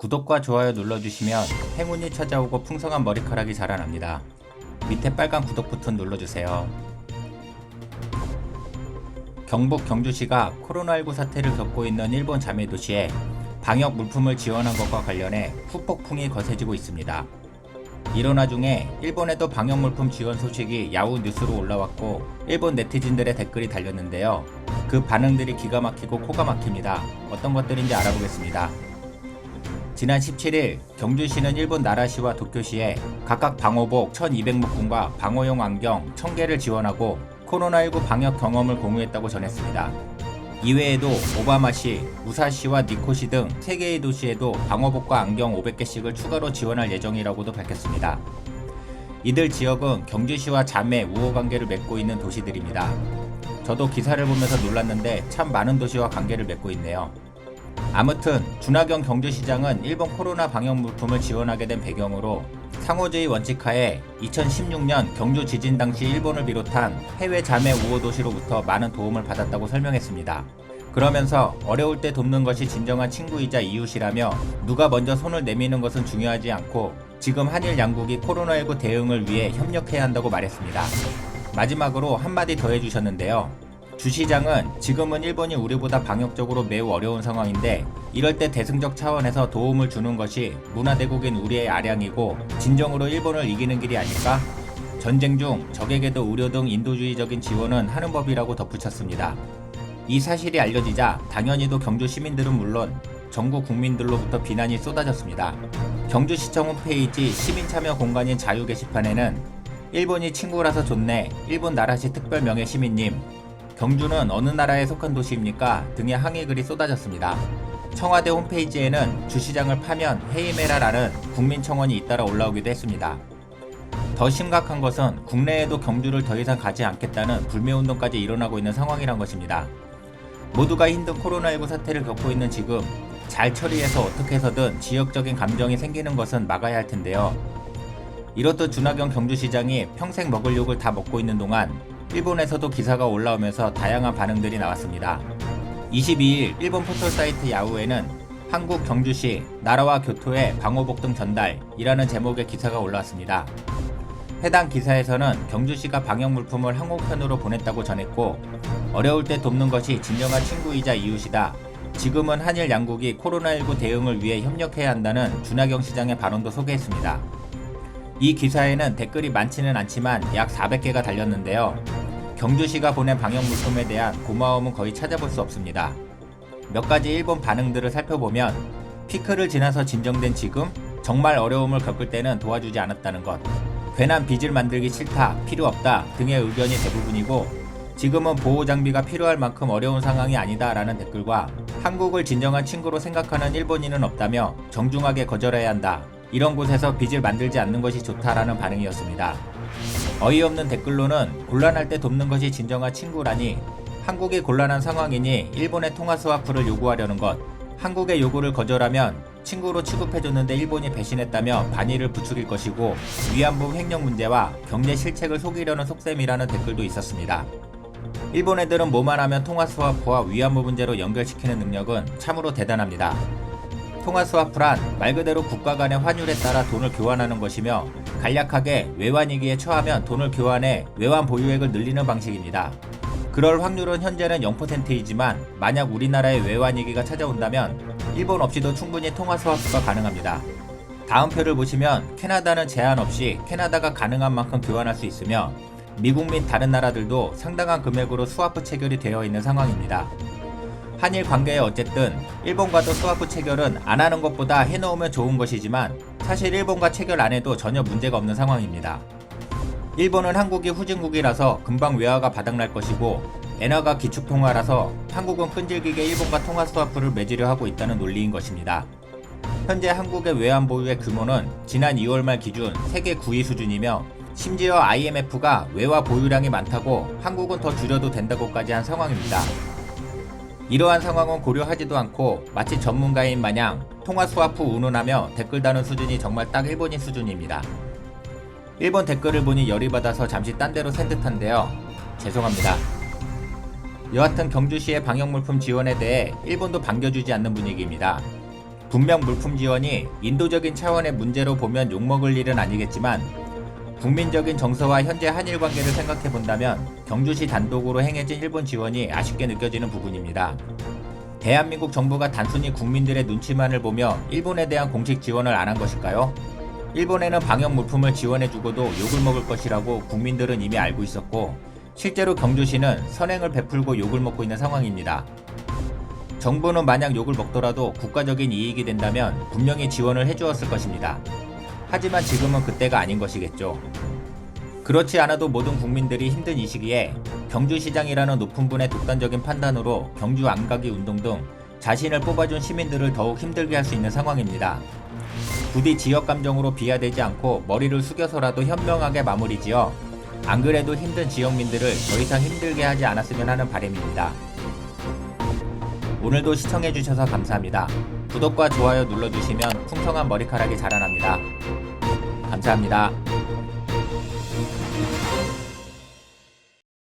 구독과 좋아요 눌러주시면 행운이 찾아오고 풍성한 머리카락이 자라납니다. 밑에 빨간 구독 버튼 눌러주세요. 경북 경주시가 코로나19 사태를 겪고 있는 일본 자매 도시에 방역 물품을 지원한 것과 관련해 후폭풍이 거세지고 있습니다. 이런 와중에 일본에도 방역 물품 지원 소식이 야후 뉴스로 올라왔고 일본 네티즌들의 댓글이 달렸는데요. 그 반응들이 기가 막히고 코가 막힙니다. 어떤 것들인지 알아보겠습니다. 지난 17일 경주시는 일본 나라시와 도쿄시에 각각 방호복 1200묶음과 방호용 안경 1000개를 지원하고 코로나19 방역 경험을 공유했다고 전했습니다. 이외에도 오바마시, 우사시와 니코시 등 3개의 도시에도 방호복과 안경 500개씩을 추가로 지원할 예정이라고도 밝혔습니다. 이들 지역은 경주시와 자매, 우호 관계를 맺고 있는 도시들입니다. 저도 기사를 보면서 놀랐는데 참 많은 도시와 관계를 맺고 있네요. 아무튼 준하경 경주시장은 일본 코로나 방역 물품을 지원하게 된 배경으로 상호주의 원칙하에 2016년 경주 지진 당시 일본을 비롯한 해외 자매 우호 도시로부터 많은 도움을 받았다고 설명했습니다. 그러면서 어려울 때 돕는 것이 진정한 친구이자 이웃이라며 누가 먼저 손을 내미는 것은 중요하지 않고 지금 한일 양국이 코로나19 대응을 위해 협력해야 한다고 말했습니다. 마지막으로 한마디 더 해주셨는데요. 주 시장은 지금은 일본이 우리보다 방역적으로 매우 어려운 상황인데 이럴 때 대승적 차원에서 도움을 주는 것이 문화대국인 우리의 아량이고 진정으로 일본을 이기는 길이 아닐까? 전쟁 중 적에게도 의료 등 인도주의적인 지원은 하는 법이라고 덧붙였습니다. 이 사실이 알려지자 당연히도 경주 시민들은 물론 전국 국민들로부터 비난이 쏟아졌습니다. 경주시청 홈페이지 시민참여 공간인 자유 게시판에는 일본이 친구라서 좋네, 일본 나라시 특별 명예 시민님, 경주는 어느 나라에 속한 도시입니까? 등의 항의 글이 쏟아졌습니다. 청와대 홈페이지에는 주시장을 파면 해임해라라는 국민청원이 잇따라 올라오기도 했습니다. 더 심각한 것은 국내에도 경주를 더 이상 가지 않겠다는 불매운동까지 일어나고 있는 상황이란 것입니다. 모두가 힘든 코로나19 사태를 겪고 있는 지금 잘 처리해서 어떻게 해서든 지역적인 감정이 생기는 것은 막아야 할 텐데요. 이렇듯 준하경 경주시장이 평생 먹을 욕을 다 먹고 있는 동안 일본에서도 기사가 올라오면서 다양한 반응들이 나왔습니다. 22일 일본 포털사이트 야후에는 한국 경주시 나라와 교토에 방호복 등 전달이라는 제목의 기사가 올라왔습니다. 해당 기사에서는 경주시가 방역 물품을 항공편으로 보냈다고 전했고 어려울 때 돕는 것이 진정한 친구이자 이웃이다. 지금은 한일 양국이 코로나19 대응을 위해 협력해야 한다는 준하경 시장의 발언도 소개했습니다. 이 기사에는 댓글이 많지는 않지만 약 400개가 달렸는데요. 경주시가 보낸 방역 물품에 대한 고마움은 거의 찾아볼 수 없습니다. 몇 가지 일본 반응들을 살펴보면 피크를 지나서 진정된 지금 정말 어려움을 겪을 때는 도와주지 않았다는 것, 괜한 빚을 만들기 싫다, 필요 없다 등의 의견이 대부분이고 지금은 보호장비가 필요할 만큼 어려운 상황이 아니다 라는 댓글과 한국을 진정한 친구로 생각하는 일본인은 없다며 정중하게 거절해야 한다. 이런 곳에서 빚을 만들지 않는 것이 좋다라는 반응이었습니다. 어이없는 댓글로는 곤란할 때 돕는 것이 진정한 친구라니 한국이 곤란한 상황이니 일본의 통화 스와프를 요구하려는 것, 한국의 요구를 거절하면 친구로 취급해줬는데 일본이 배신했다며 반의를 부추길 것이고 위안부 횡령 문제와 경제 실책을 속이려는 속셈이라는 댓글도 있었습니다. 일본 애들은 뭐만 하면 통화 스와프와 위안부 문제로 연결시키는 능력은 참으로 대단합니다. 통화 스와프란 말 그대로 국가 간의 환율에 따라 돈을 교환하는 것이며 간략하게 외환위기에 처하면 돈을 교환해 외환 보유액을 늘리는 방식입니다. 그럴 확률은 현재는 0%이지만 만약 우리나라에 외환위기가 찾아온다면 일본 없이도 충분히 통화 스와프가 가능합니다. 다음 표를 보시면 캐나다는 제한 없이 캐나다가 가능한 만큼 교환할 수 있으며 미국 및 다른 나라들도 상당한 금액으로 스와프 체결이 되어 있는 상황입니다. 한일 관계에 어쨌든 일본과도 스와프 체결은 안 하는 것보다 해놓으면 좋은 것이지만 사실 일본과 체결 안 해도 전혀 문제가 없는 상황입니다. 일본은 한국이 후진국이라서 금방 외화가 바닥날 것이고 엔화가 기축통화라서 한국은 끈질기게 일본과 통화 스와프를 맺으려 하고 있다는 논리인 것입니다. 현재 한국의 외환 보유의 규모는 지난 2월 말 기준 세계 9위 수준이며 심지어 IMF가 외화 보유량이 많다고 한국은 더 줄여도 된다고까지 한 상황입니다. 이러한 상황은 고려하지도 않고 마치 전문가인 마냥 통화 스와프 운운하며 댓글 다는 수준이 정말 딱 일본인 수준입니다. 일본 댓글을 보니 열이 받아서 잠시 딴 데로 샌 듯한데요. 죄송합니다. 여하튼 경주시의 방역물품 지원에 대해 일본도 반겨주지 않는 분위기입니다. 분명 물품 지원이 인도적인 차원의 문제로 보면 욕먹을 일은 아니겠지만 국민적인 정서와 현재 한일 관계를 생각해 본다면 경주시 단독으로 행해진 일본 지원이 아쉽게 느껴지는 부분입니다. 대한민국 정부가 단순히 국민들의 눈치만을 보며 일본에 대한 공식 지원을 안 한 것일까요? 일본에는 방역 물품을 지원해주고도 욕을 먹을 것이라고 국민들은 이미 알고 있었고 실제로 경주시는 선행을 베풀고 욕을 먹고 있는 상황입니다. 정부는 만약 욕을 먹더라도 국가적인 이익이 된다면 분명히 지원을 해주었을 것입니다. 하지만 지금은 그때가 아닌 것이겠죠. 그렇지 않아도 모든 국민들이 힘든 이 시기에 경주시장이라는 높은 분의 독단적인 판단으로 경주 안가기 운동 등 자신을 뽑아준 시민들을 더욱 힘들게 할 수 있는 상황입니다. 부디 지역 감정으로 비하되지 않고 머리를 숙여서라도 현명하게 마무리 지어 안 그래도 힘든 지역민들을 더 이상 힘들게 하지 않았으면 하는 바람입니다. 오늘도 시청해주셔서 감사합니다. 구독과 좋아요 눌러주시면 풍성한 머리카락이 자라납니다. 감사합니다.